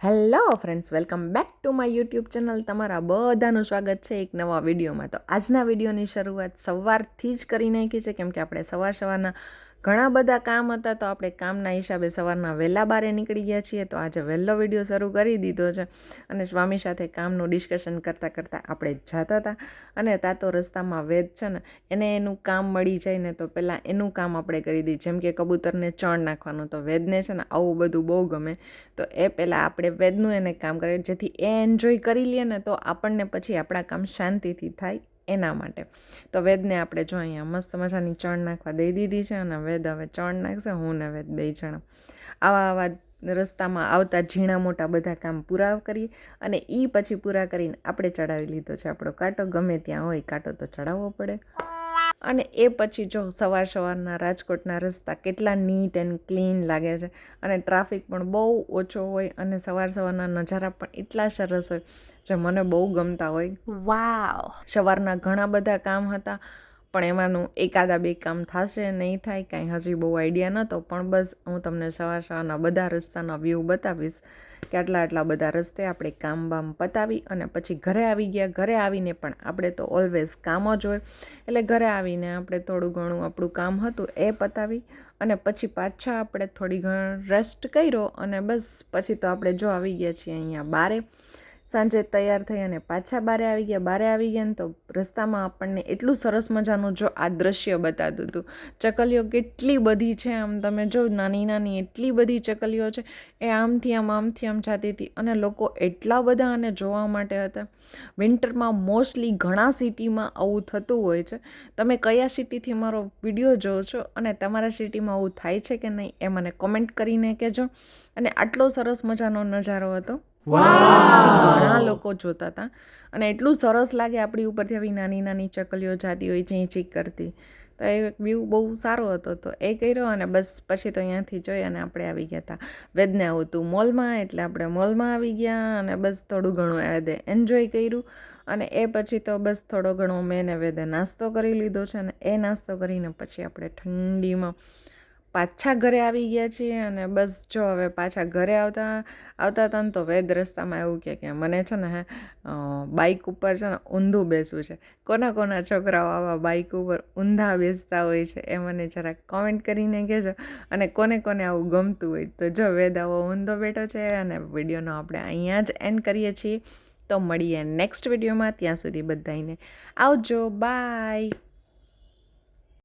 Hello friends, welcome back to my YouTube channel. તમારા બધાનું સ્વાગત છે એક નવા વિડીયોમાં. તો આજના વિડીયોની શરૂઆત સવારથી જ કરી નાખી છે, કેમ કે આપણે સવારના ઘણા બધા કામ હતા, તો આપણે કામના હિસાબે સવારના વહેલા બારે નીકળી ગયા છીએ. તો આજે વહેલો વિડીયો શરૂ કરી દીધો છે અને સ્વામી સાથે કામનું ડિસ્કશન કરતાં કરતાં આપણે જતા હતા. અને તાતો રસ્તામાં વેદ છે ને, એને એનું કામ મળી જાય ને તો પહેલાં એનું કામ આપણે કરી દઈએ. જેમ કે કબૂતરને ચણ નાખવાનું, તો વેદને છે ને આવું બધું બહુ ગમે. તો એ પહેલાં આપણે વેદનું એને કામ કરીએ, જેથી એ એન્જોય કરી લઈએ ને તો આપણને પછી આપણા કામ શાંતિથી થાય એના માટે. તો વેદને આપણે જો અહીંયા મસ્ત મજાની ચણ નાખવા દઈ દીધી છે અને વેદ હવે ચણ નાખશે. હું ને વેદ બે જણા આવા રસ્તામાં આવતા ઝીણા મોટા બધા કામ પૂરા કરીએ અને એ પછી પૂરા કરીને આપણે ચડાવી લીધો છે આપણો કાંટો. ગમે ત્યાં હોય કાંટો તો ચડાવવો પડે. અને એ પછી જો સવારના રાજકોટના રસ્તા કેટલા નીટ એન્ડ ક્લીન લાગે છે અને ટ્રાફિક પણ બહુ ઓછો હોય અને સવારના નજારા પણ એટલા સરસ હોય જે મને બહુ ગમતા હોય. વાવ! સવારના ઘણા બધા કામ હતા, પણ એમાંનું એકાદા બે કામ થશે નહીં થાય કાંઈ હજી બહુ આઈડિયા નહોતો. પણ બસ હું તમને સવારના બધા રસ્તાના વ્યૂ બતાવીશ કે આટલા બધા રસ્તે આપણે કામ બામ પતાવી અને પછી ઘરે આવી ગયા. ઘરે આવીને પણ આપણે તો ઓલવેઝ કામ જ હોય, એટલે ઘરે આવીને આપણે થોડું ઘણું આપણું કામ હતું એ પતાવી અને પછી પાછા આપણે થોડી ઘણી રેસ્ટ કર્યો અને બસ પછી તો આપણે જો આવી ગયા છીએ અહીંયા બારે. સાંજે તૈયાર થઈ અને પાછા બારે આવી ગયા ને તો રસ્તામાં આપણને એટલું સરસ મજાનું જો આ દ્રશ્ય બતાતું હતું. ચકલીઓ કેટલી બધી છે, આમ તમે જો નાની નાની એટલી બધી ચકલીઓ છે, એ આમથી આમ જાતી હતી અને લોકો એટલા બધા આને જોવા માટે હતા. વિન્ટરમાં મોસ્ટલી ઘણા સિટીમાં આવું થતું હોય છે. તમે કયા સિટીથી મારો વિડીયો જોવો છો અને તમારા સિટીમાં આવું થાય છે કે નહીં એ મને કોમેન્ટ કરીને કહેજો. અને આટલો સરસ મજાનો નજારો હતો, ઘણા લોકો જોતા હતા અને એટલું સરસ લાગે આપણી ઉપરથી આવી નાની નાની ચકલીઓ જાતી હોય ચીં ચીક કરતી. તો એ વ્યૂ બહુ સારો હતો, તો એ કર્યો અને બસ પછી તો અહીંયાથી જોઈ અને આપણે આવી ગયા હતા. વેદને આવું હતું મોલમાં, એટલે આપણે મોલમાં આવી ગયા અને બસ થોડું ઘણું વેદે એન્જોય કર્યું. અને એ પછી તો બસ થોડો ઘણો મેં ને વેદે નાસ્તો કરી લીધો છે અને એ નાસ્તો કરીને પછી આપણે ઠંડીમાં પાછા ઘરે આવી ગયા છીએ. અને બસ જો હવે પાછા ઘરે આવતા હતા ને તો વેદ રસ્તામાં એવું કે મને છે ને બાઇક ઉપર છે ને ઊંધું બેસવું છે. કોના છોકરાઓ આવા બાઇક ઉપર ઊંધા બેસતા હોય છે એ મને જરાક કોમેન્ટ કરીને કહેજો. અને કોને આવું ગમતું હોય તો જો વેદ આવો ઊંધો બેઠો છે. અને વિડીયોનો આપણે અહીંયા જ એન્ડ કરીએ છીએ. તો મળીએ નેક્સ્ટ વિડીયોમાં. ત્યાં સુધી બધાને આવજો, બાય.